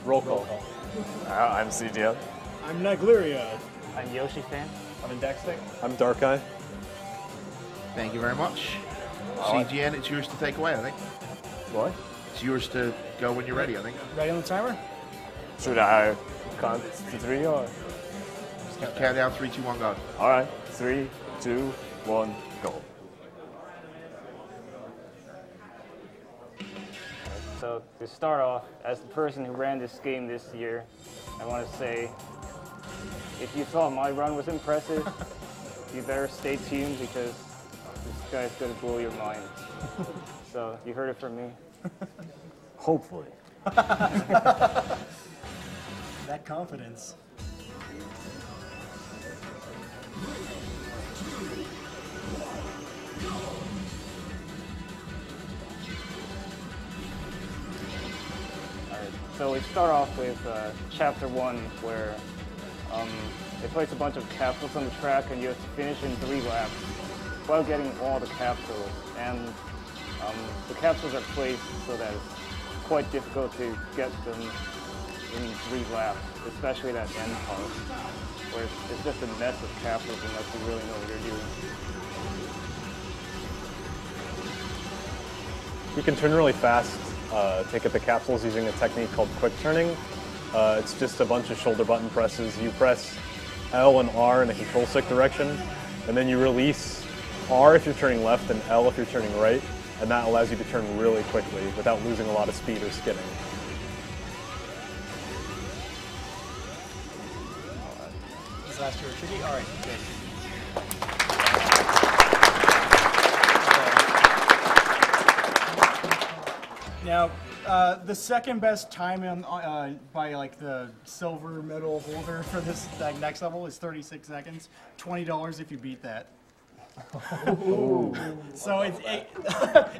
Roll call. I'm CGN. I'm Naegleria. I'm Yoshifan. I'm Indextric. I'm Darkeye. Thank you very much. CGN, it's yours to take away, I think. What? It's yours to go when you're ready, I think. Ready on the timer? Should I count to 3 or? Just count down 3, 2, 1, go. Alright, 3, 2, 1, go. So to start off, as the person who ran this game this year, I want to say, if you thought my run was impressive, you better stay tuned because this guy's going to blow your mind. So you heard it from me. Hopefully. That confidence. So we start off with chapter 1, where they place a bunch of capsules on the track and you have to finish in 3 laps while getting all the capsules. And the capsules are placed so that it's quite difficult to get them in 3 laps, especially that end part, where it's just a mess of capsules unless you really know what you're doing. You can turn really fast, take at the capsules using a technique called quick turning. It's just a bunch of shoulder button presses. You press L and R in a control stick direction, and then you release R if you're turning left and L if you're turning right, and that allows you to turn really quickly without losing a lot of speed or skidding. This last year tricky? All right, good. Now, the second best time by like the silver medal holder for this next level is 36 seconds. $20 if you beat that. So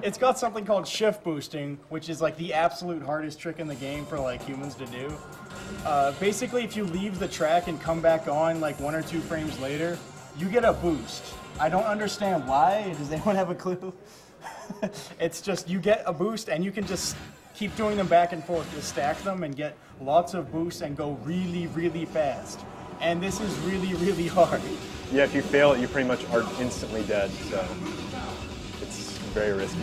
it's got something called shift boosting, which is like the absolute hardest trick in the game for like humans to do. Basically, if you leave the track and come back on like 1 or 2 frames later, you get a boost. I don't understand why. Does anyone have a clue? It's just you get a boost and you can just keep doing them back and forth to stack them and get lots of boosts and go really, really fast. And this is really, really hard. Yeah, if you fail it, you pretty much are instantly dead, so it's very risky.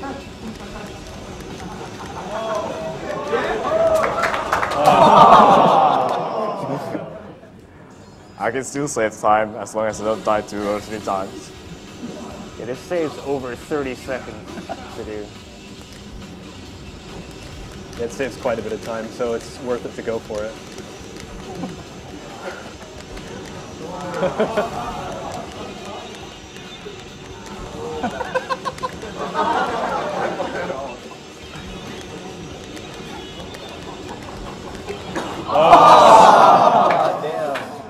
I can still save time as long as I don't die 2 or 3 times. Yeah, this saves over 30 seconds to do. It saves quite a bit of time, so it's worth it to go for it.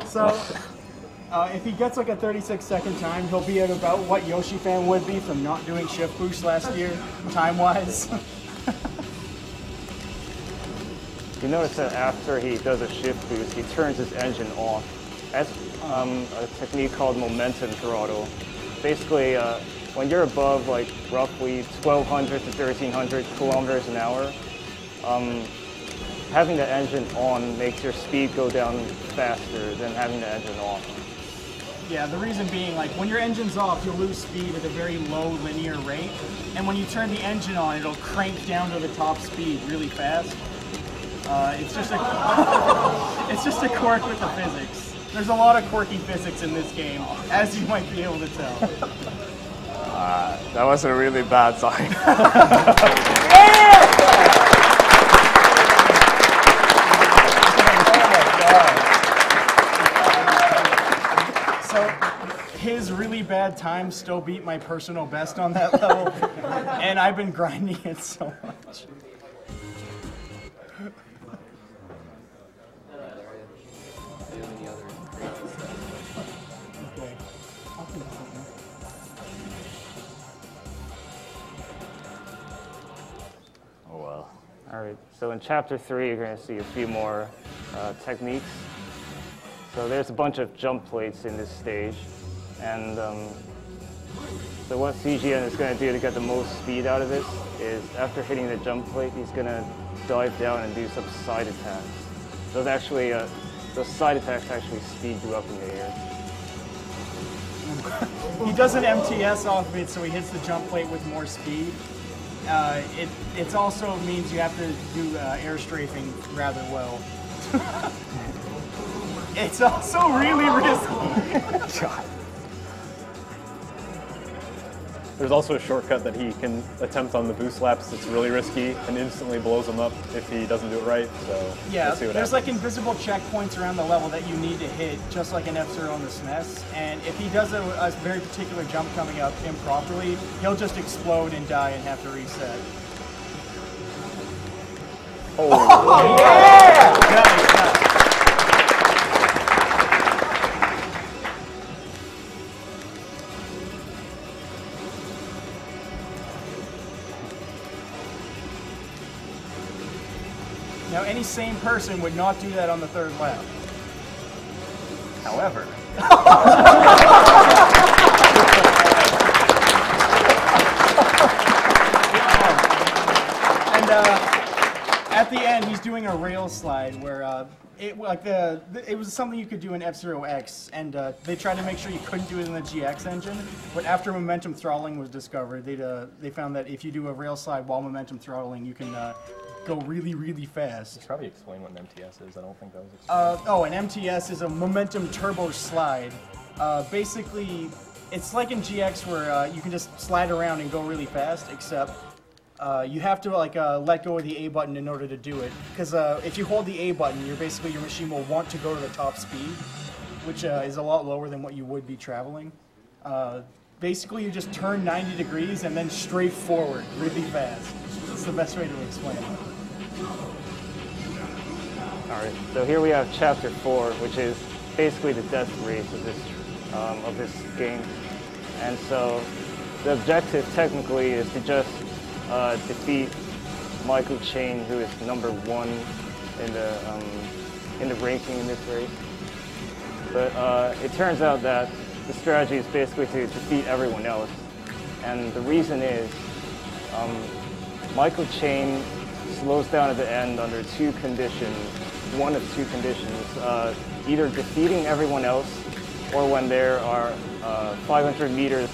So, if he gets like a 36-second time, he'll be at about what Yoshifan would be from not doing shift boost last year, time-wise. You notice that after he does a shift boost, he turns his engine off. That's a technique called momentum throttle. Basically, when you're above like roughly 1,200 to 1,300 kilometers an hour, having the engine on makes your speed go down faster than having the engine off. Yeah, the reason being, like, when your engine's off, you'll lose speed at a very low linear rate, and when you turn the engine on, it'll crank down to the top speed really fast. It's just a quirk with the physics. There's a lot of quirky physics in this game, as you might be able to tell. That was a really bad time. So his really bad time still beat my personal best on that level, and I've been grinding it so much. Oh well. All right, so in chapter 3, you're going to see a few more techniques. So there's a bunch of jump plates in this stage, and so what CGN is going to do to get the most speed out of this is after hitting the jump plate, he's going to dive down and do some side attacks. those actually, those side attacks actually speed you up in the air. He does an MTS off of it, so he hits the jump plate with more speed. It also means you have to do air strafing rather well. It's also really risky. God. There's also a shortcut that he can attempt on the boost laps that's really risky and instantly blows him up if he doesn't do it right. So yeah, let's see what there's happens. like invisible checkpoints around the level that you need to hit, just like an F-Zero on the SNES. And if he does a very particular jump coming up improperly, he'll just explode and die and have to reset. Oh, yeah! Nice. Now, any sane person would not do that on the third lap. However. And at the end, he's doing a rail slide where it was something you could do in F-Zero X, and they tried to make sure you couldn't do it in the GX engine. But after momentum throttling was discovered, they found that if you do a rail slide while momentum throttling, you can go really, really fast. You should probably explain what an MTS is. I don't think that was explained. An MTS is a momentum turbo slide. Basically, it's like in GX where you can just slide around and go really fast, except you have to let go of the A button in order to do it. Because if you hold the A button, your machine will want to go to the top speed, which is a lot lower than what you would be traveling. Basically, you just turn 90 degrees and then strafe forward really fast. That's the best way to explain it. Alright, so here we have Chapter 4, which is basically the death race of this game. And so the objective technically is to just defeat Michael Chain, who is number 1 in the ranking in this race. But it turns out that the strategy is basically to defeat everyone else. And the reason is Michael Chain slows down at the end under one of two conditions, either defeating everyone else or when there are 5,000 meters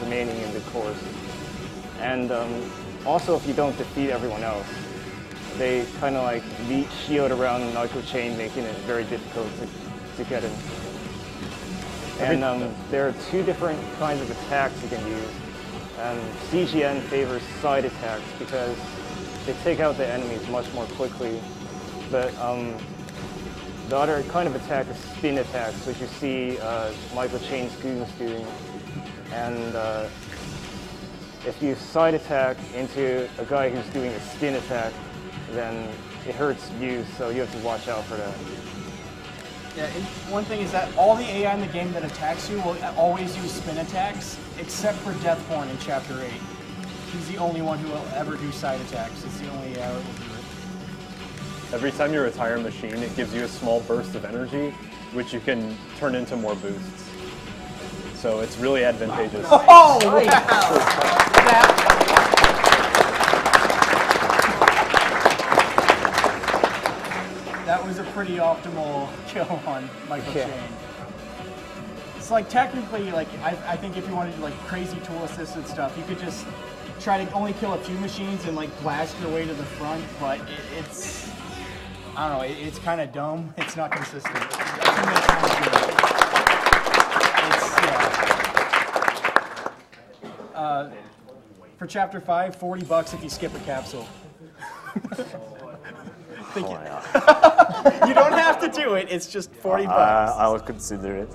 remaining in the course. And also if you don't defeat everyone else, they kind of like shield around Michael Chain, making it very difficult to get him. And there are 2 different kinds of attacks you can use. CGN favors side attacks because they take out the enemies much more quickly. But the other kind of attack is spin attacks, which you see Michael Chain's goons doing. And if you side attack into a guy who's doing a spin attack, then it hurts you, so you have to watch out for that. Yeah, and one thing is that all the AI in the game that attacks you will always use spin attacks, except for Deathborn in Chapter 8. He's the only one who will ever do side attacks. It's the only AI that will do it. Every time you retire a machine, it gives you a small burst of energy, which you can turn into more boosts. So it's really advantageous. Oh, wow! That was a pretty optimal kill on Michael Chain. It's like technically, like I think if you wanted to do like crazy tool assisted stuff, you could just try to only kill a few machines and like blast your way to the front. But it's I don't know, it's kind of dumb. It's not consistent. For Chapter 5, $40 if you skip a capsule. You don't have to do it. It's just $40. I would consider it.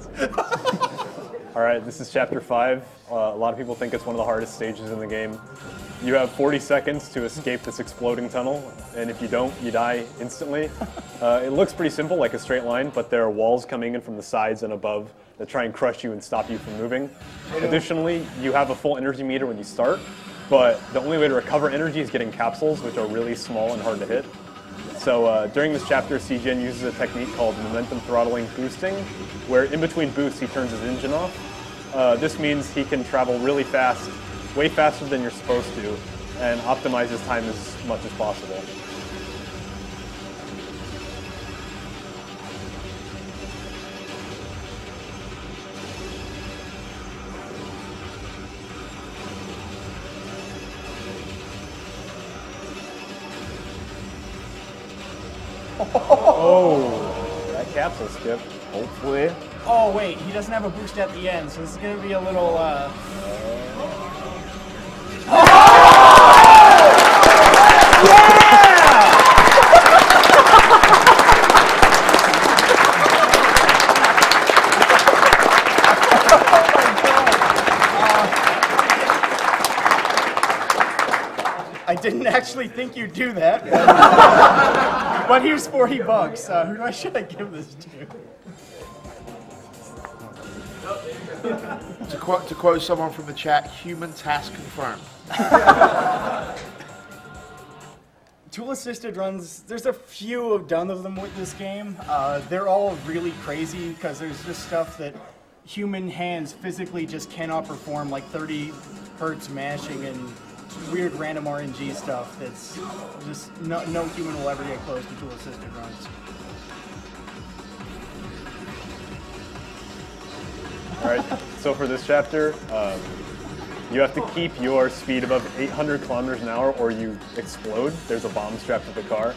All right, this is Chapter 5. A lot of people think it's one of the hardest stages in the game. You have 40 seconds to escape this exploding tunnel, and if you don't, you die instantly. It looks pretty simple, like a straight line, but there are walls coming in from the sides and above that try and crush you and stop you from moving. Additionally, you have a full energy meter when you start, but the only way to recover energy is getting capsules, which are really small and hard to hit. So during this chapter, CGN uses a technique called momentum throttling boosting, where in between boosts he turns his engine off. This means he can travel really fast, way faster than you're supposed to, and optimize his time as much as possible. Oh, that capsule skip. Hopefully. Oh wait, he doesn't have a boost at the end, so this is gonna be a little. I didn't actually think you'd do that, but here's $40. Who should I give this to? To quote someone from the chat, human task confirmed. Tool-assisted runs, there's a few done of them with this game. They're all really crazy because there's just stuff that human hands physically just cannot perform, like 30 hertz mashing and weird random RNG stuff that's just no human will ever get close to tool-assisted runs. Alright, so for this chapter, you have to keep your speed above 800 kilometers an hour or you explode. There's a bomb strapped to the car.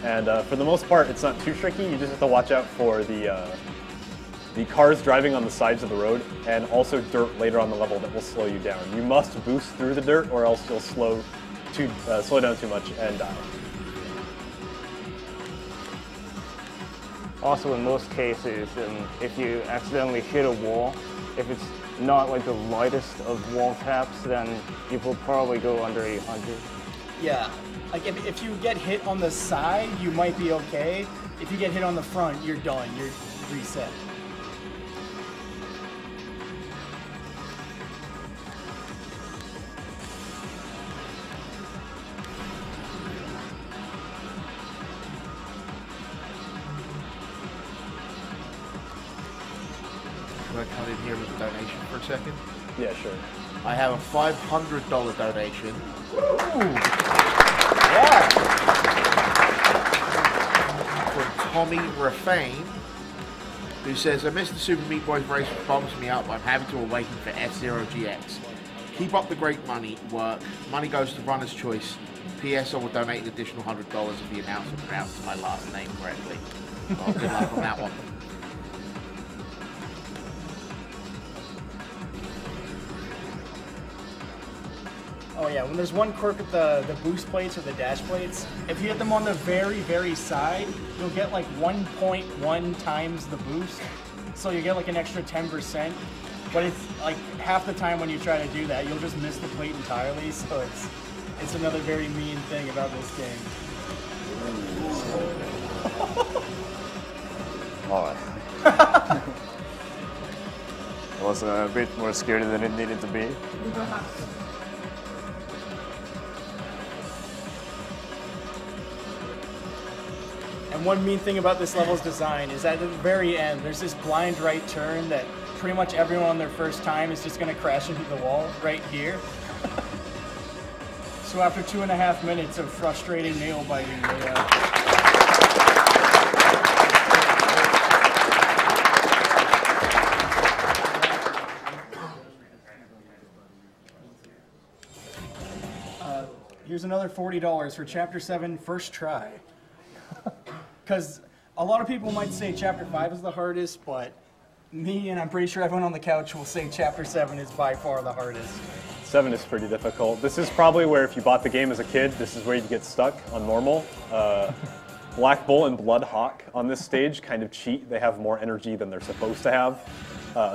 And for the most part, it's not too tricky. You just have to watch out for the cars driving on the sides of the road and also dirt later on the level that will slow you down. You must boost through the dirt or else you'll slow down too much and die. Also, in most cases, if you accidentally hit a wall, if it's not like the lightest of wall taps, then you will probably go under 800. Yeah, like if you get hit on the side, you might be okay. If you get hit on the front, you're done. You're reset. Can I come in here with a donation for a second? Yeah, sure. I have a $500 donation. Yeah. From Tommy Rafane, who says, I missed the Super Meat Boys race which bums me up, but I'm happy to awaken for F-Zero GX. Keep up the great work. Money goes to Runner's Choice. P.S. I will donate an additional $100 if the announcer pronounces my last name correctly. Well, good luck on that one. Oh yeah, when there's one quirk with the boost plates or the dash plates, if you hit them on the very, very side, you'll get like 1.1 times the boost. So you get like an extra 10%. But it's like half the time when you try to do that, you'll just miss the plate entirely. So it's another very mean thing about this game. Alright. It was a bit more scary than it needed to be. And one mean thing about this level's design is that at the very end, there's this blind right turn that pretty much everyone on their first time is just going to crash into the wall right here. So after 2.5 minutes of frustrating nail biting, here's another $40 for Chapter 7 first try. Because a lot of people might say Chapter 5 is the hardest, but me and I'm pretty sure everyone on the couch will say Chapter 7 is by far the hardest. 7 is pretty difficult. This is probably where if you bought the game as a kid, this is where you'd get stuck on normal. Black Bull and Bloodhawk on this stage kind of cheat. They have more energy than they're supposed to have.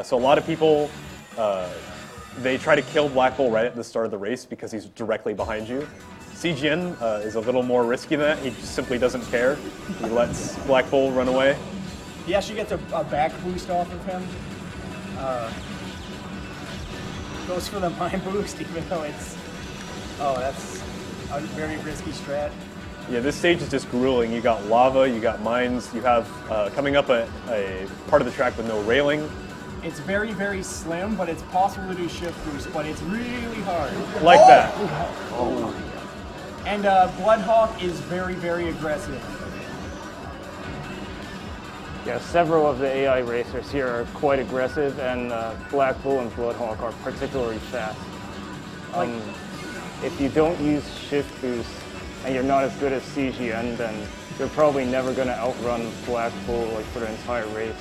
So a lot of people, they try to kill Black Bull right at the start of the race because he's directly behind you. CGN is a little more risky than that. He just simply doesn't care. He lets Black Bull run away. He actually gets a back boost off of him. Goes for the mine boost, even though it's... Oh, that's a very risky strat. Yeah, this stage is just grueling. You got lava, you got mines, you have coming up a part of the track with no railing. It's very, very slim, but it's possible to do shift boost, but it's really hard. Like that. Oh. And Bloodhawk is very, very aggressive. Yeah, several of the AI racers here are quite aggressive, and Black Bull and Bloodhawk are particularly fast. If you don't use shift boost and you're not as good as CGN, then you're probably never going to outrun Black Bull like for the entire race.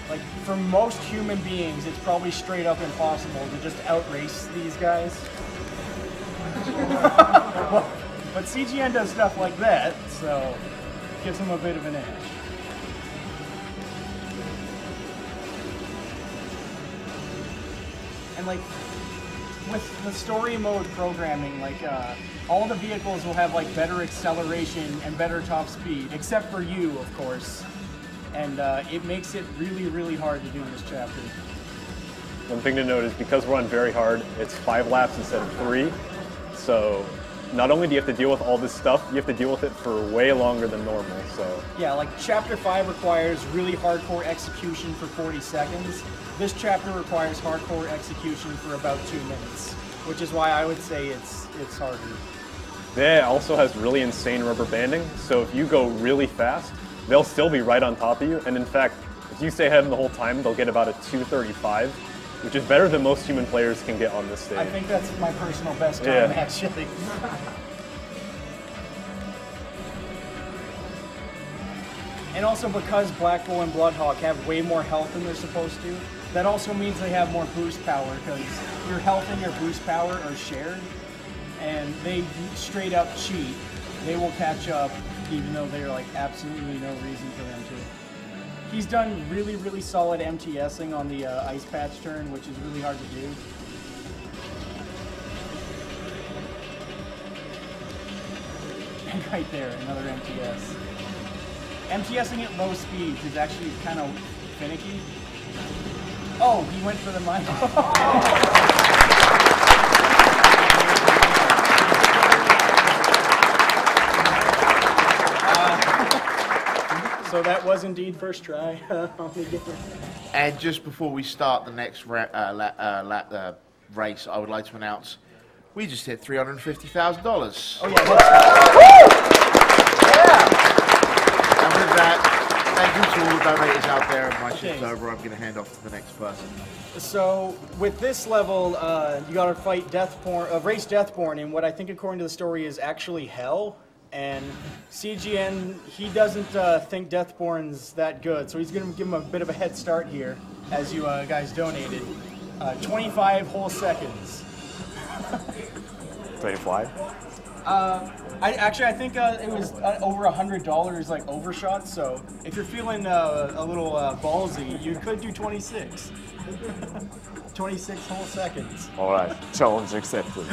Like, for most human beings, it's probably straight up impossible to just outrace these guys. But CGN does stuff like that, so it gives them a bit of an edge. And like, with the story mode programming, like, all the vehicles will have like better acceleration and better top speed, except for you, of course. And it makes it really, really hard to do this chapter. One thing to note is because we're on very hard, it's 5 laps instead of 3. So not only do you have to deal with all this stuff, you have to deal with it for way longer than normal. So yeah, like Chapter 5 requires really hardcore execution for 40 seconds. This chapter requires hardcore execution for about 2 minutes, which is why I would say it's harder. Yeah, it also has really insane rubber banding, so if you go really fast, they'll still be right on top of you, and in fact, if you stay ahead of them the whole time, they'll get about a 2:35, which is better than most human players can get on this stage. I think that's my personal best time, actually. And also because Black Bull and Bloodhawk have way more health than they're supposed to, that also means they have more boost power, because your health and your boost power are shared, and they straight up cheat. They will catch up, even though there's like absolutely no reason for them to. He's done really, really solid MTSing on the ice patch turn, which is really hard to do. And right there, another MTS. MTSing at low speeds is actually kind of finicky. Oh, he went for the mic. So that was indeed first try. And just before we start the next race, I would like to announce we just hit $350,000. Oh yeah. And with that, thank you to all the donators out there. And my shift's over. I'm going to hand off to the next person. So with this level, you got to fight race Deathborn in what I think, according to the story, is actually hell. And CGN, he doesn't think Deathborn's that good, so he's going to give him a bit of a head start here, as you guys donated. 25 whole seconds. 25? I think it was over $100 like overshot, so if you're feeling a little ballsy, you could do 26. 26 whole seconds. Alright, challenge accepted.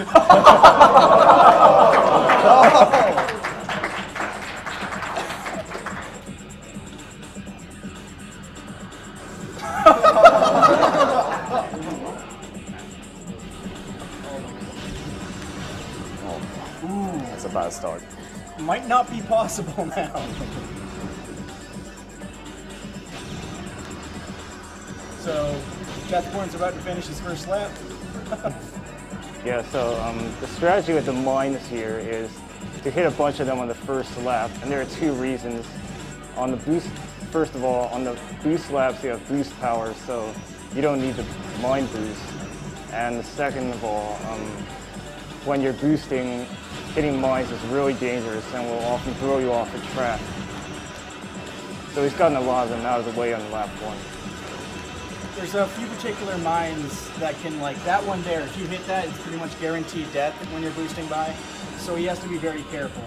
That's a bad start. Might not be possible now. So, Deathborn's about to finish his first lap. Yeah, so the strategy with the mines here is to hit a bunch of them on the first lap, and there are 2 reasons. On the boost, first of all, on the boost laps you have boost power, so you don't need the mine boost. And second of all, when you're boosting, hitting mines is really dangerous and will often throw you off the track. So he's gotten a lot of them out of the way on lap 1. There's a few particular mines that can, like that one there, if you hit that, it's pretty much guaranteed death when you're boosting by. So he has to be very careful.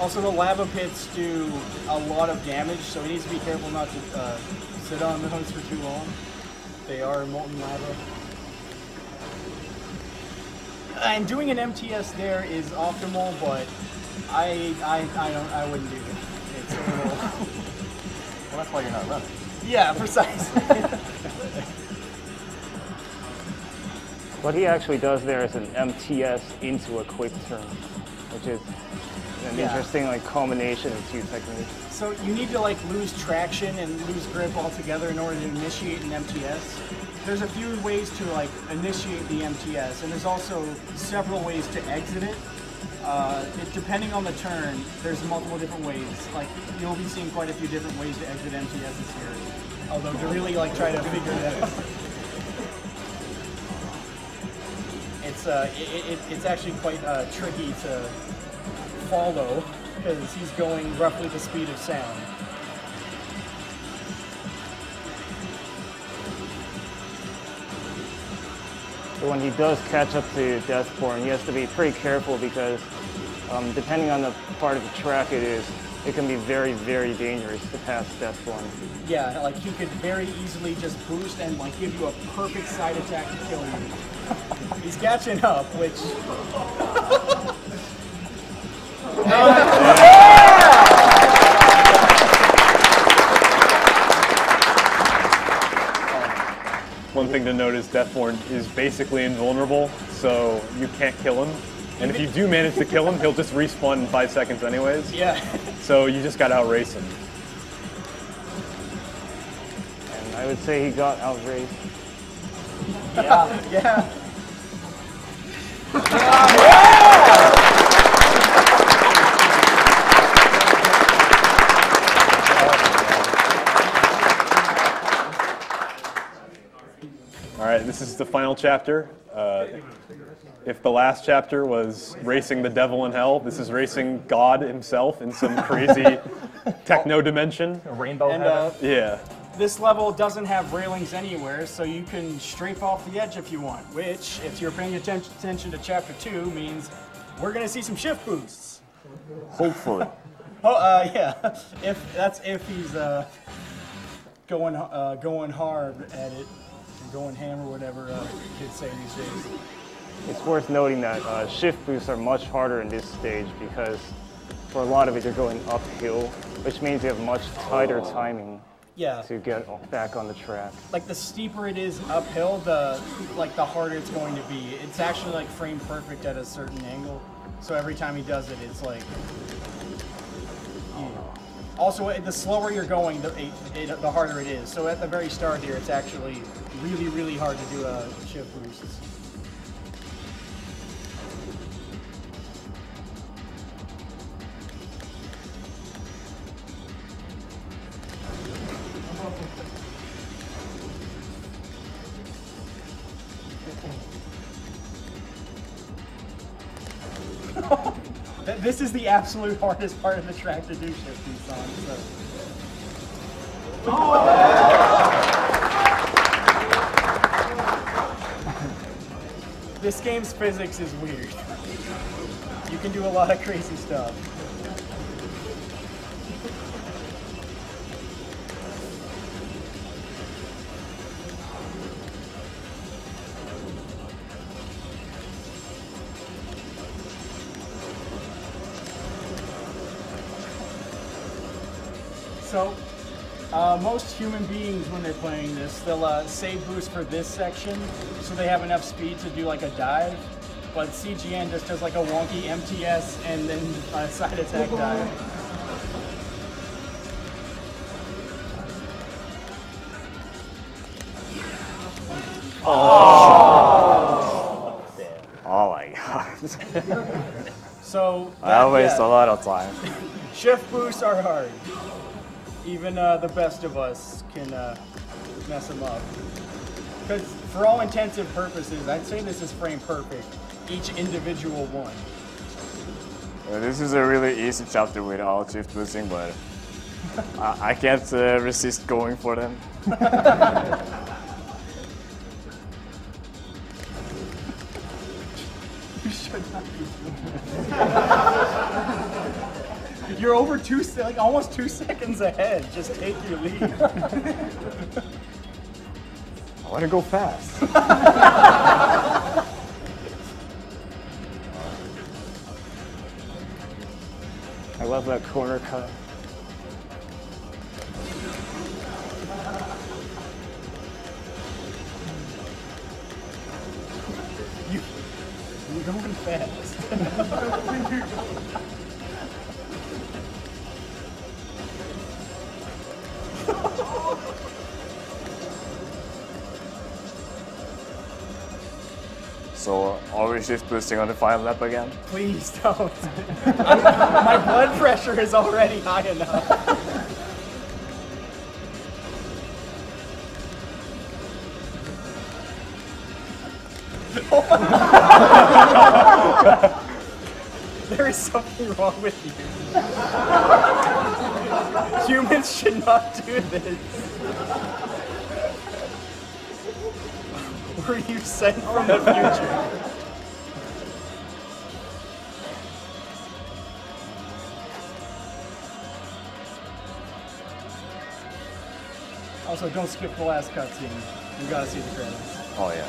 Also, the lava pits do a lot of damage, so he needs to be careful not to sit on those for too long. They are molten lava. And doing an MTS there is optimal, but I wouldn't do it. It's a little. Well, that's why you're not running. Yeah, precisely. What he actually does there is an MTS into a quick turn, which is an interesting like combination of 2 techniques. So you need to like lose traction and lose grip altogether in order to initiate an MTS. There's a few ways to like initiate the MTS, and there's also several ways to exit it. Depending on the turn, there's multiple different ways. Like you'll be seeing quite a few different ways to exit MTSs here. Although to really like try to figure it out. it's actually quite tricky to follow because he's going roughly the speed of sound. When he does catch up to Deathborn, he has to be pretty careful because depending on the part of the track it is, it can be very, very dangerous to pass Deathborn. Yeah, like he could very easily just boost and like give you a perfect side attack to kill you. He's catching up, which... One thing to note is Deathborn is basically invulnerable, so you can't kill him. And if you do manage to kill him, he'll just respawn in 5 seconds anyways. Yeah. So you just gotta outrace him. And I would say he got outraced. Yeah, yeah. All right, this is the final chapter. If the last chapter was racing the devil in hell, this is racing God himself in some crazy techno dimension. A rainbow And heaven. Yeah. this level doesn't have railings anywhere, so you can strafe off the edge if you want, which, if you're paying attention to Chapter 2, means we're going to see some shift boosts. Hopefully. Oh, yeah. If he's going hard at it, and going ham or whatever kids say these days. It's worth noting that shift boosts are much harder in this stage because for a lot of it you're going uphill, which means you have much tighter timing Yeah. to get back on the track. Like the steeper it is uphill, the harder it's going to be. It's actually like frame perfect at a certain angle. So every time he does it, it's like. Also, the slower you're going, the harder it is. So at the very start here, it's actually really, really hard to do a shift boost. This is the absolute hardest part of the track to do shift boosts on. So. This game's physics is weird. You can do a lot of crazy stuff. So, most human beings, when they're playing this, they'll save boost for this section, so they have enough speed to do like a dive. But CGN just does like a wonky MTS and then a side attack dive. Oh my god. So, I waste a lot of time. shift boosts are hard. Even the best of us can mess them up. Because for all intents and purposes, I'd say this is frame perfect. Each individual one. This is a really easy chapter without shift boosting, but I can't resist going for them. You should not be doing You're over almost 2 seconds ahead. Just take your lead. I want to go fast. I love that corner cut. You're going fast. So, are we shift boosting on the final lap again? Please don't. My blood pressure is already high enough. There is something wrong with you. Humans should not do this. Were you sent from the future? Also, don't skip the last cutscene. You gotta see the credits. Oh yeah.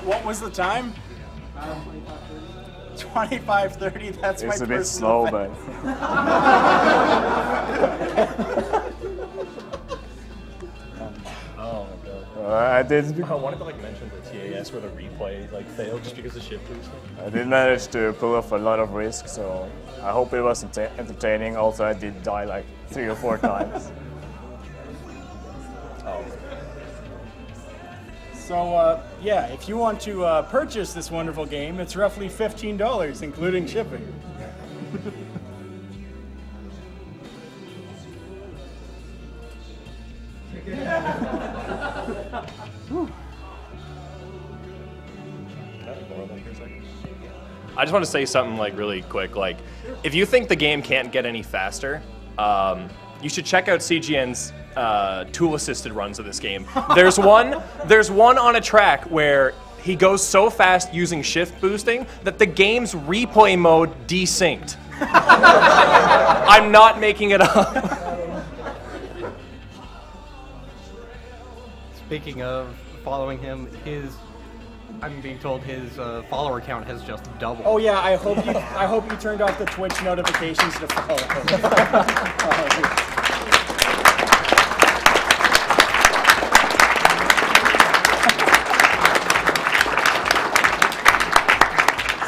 What was the time? 25:30. That's my It's a bit personal slow, but Oh my god. I did. I wanted to like mention the TAS where the replay like failed just because of shift boosting. I did manage to pull off a lot of risk, so I hope it was entertaining. Also, I did die like 3 or 4 times. So, yeah, if you want to purchase this wonderful game, it's roughly $15, including shipping. I just want to say something like really quick. Like, if you think the game can't get any faster, you should check out CGN's tool-assisted runs of this game. There's one on a track where he goes so fast using shift boosting that the game's replay mode desynced. I'm not making it up. Speaking of following him, I'm being told his follower count has just doubled. Oh yeah, I hope you turned off the Twitch notifications to follow.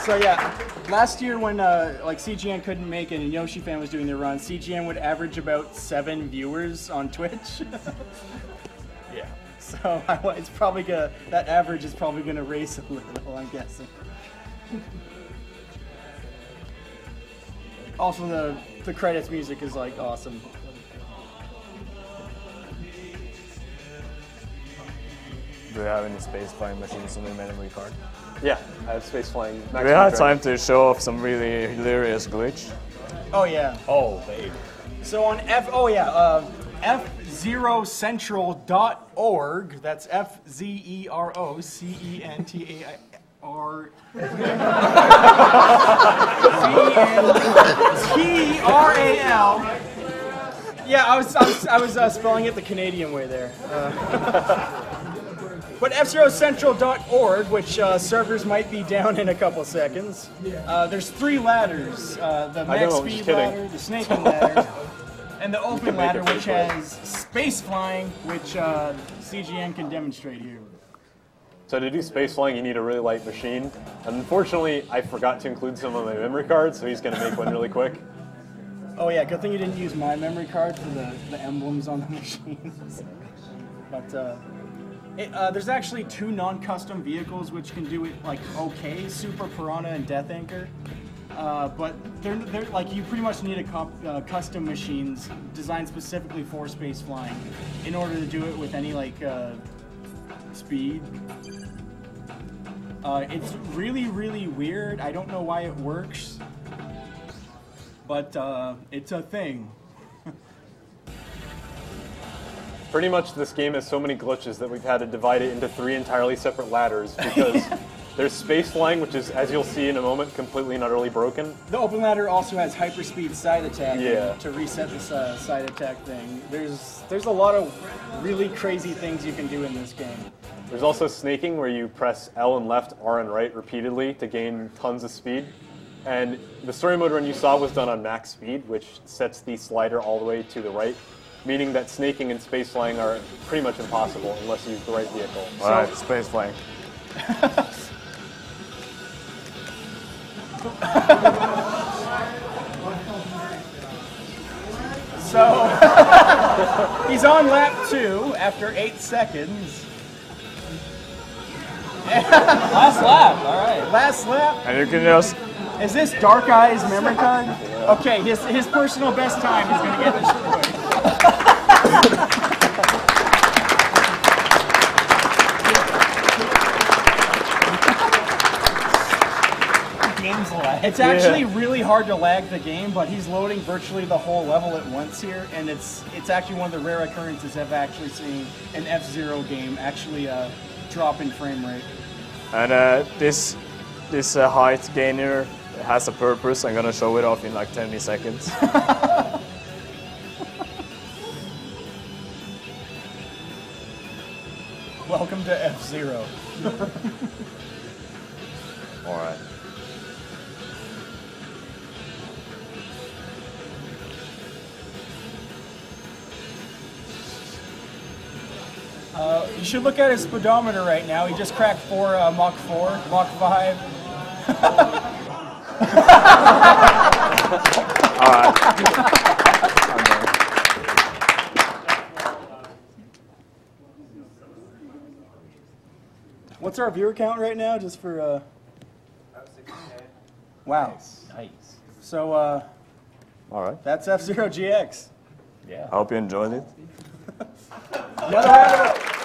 So yeah, last year when like CGN couldn't make it and Yoshifan was doing their run, CGN would average about 7 viewers on Twitch. Yeah. So it's probably that average is probably gonna race a little, I'm guessing. Also, the credits music is like awesome. Do you have any space flying machines on your memory card? Yeah, I have space flying. We had time to show off some really hilarious glitch. Oh yeah. Oh, babe. So on F0Central.org, that's FZEROCENTAR CENTRAL. Yeah, I was spelling it the Canadian way there. But F0Central.org, which servers might be down in a couple seconds, there's 3 ladders. The max speed ladder, the snaking ladder, and the open ladder, which has space flying, which CGN can demonstrate here. So to do space flying, you need a really light machine. And unfortunately, I forgot to include some of my memory cards, so he's going to make one really quick. Oh yeah, good thing you didn't use my memory card for the emblems on the machines. But there's actually 2 non-custom vehicles which can do it like okay, Super Piranha and Death Anchor. But they're like, you pretty much need a custom machines designed specifically for space flying in order to do it with any like speed. It's really, really weird. I don't know why it works, but it's a thing. Pretty much this game has so many glitches that we've had to divide it into 3 entirely separate ladders because there's space flying, which is, as you'll see in a moment, completely and utterly broken. The open ladder also has hyperspeed side attack to reset this side attack thing. There's a lot of really crazy things you can do in this game. There's also snaking, where you press L and left, R and right repeatedly to gain tons of speed. And the story mode run you saw was done on max speed, which sets the slider all the way to the right, meaning that snaking and space flying are pretty much impossible unless you use the right vehicle. Alright, space flying. So, he's on lap 2 after 8 seconds. Last lap, all right. Last lap. And you can just... Is this Darkeye's memory card? Okay, his personal best time is going to get destroyed. Game's lag. It's actually really hard to lag the game, but he's loading virtually the whole level at once here, and it's actually one of the rare occurrences I've actually seen an F-Zero game actually drop in frame rate. And this height gainer has a purpose. I'm gonna show it off in like 10 seconds. Welcome to F-Zero. Alright. You should look at his speedometer right now. He just cracked Mach 4, Mach 5. Alright. What's our viewer count right now, just for... Wow. Nice. So, Alright. that's F-Zero GX. Yeah. I hope you enjoyed it. Another round of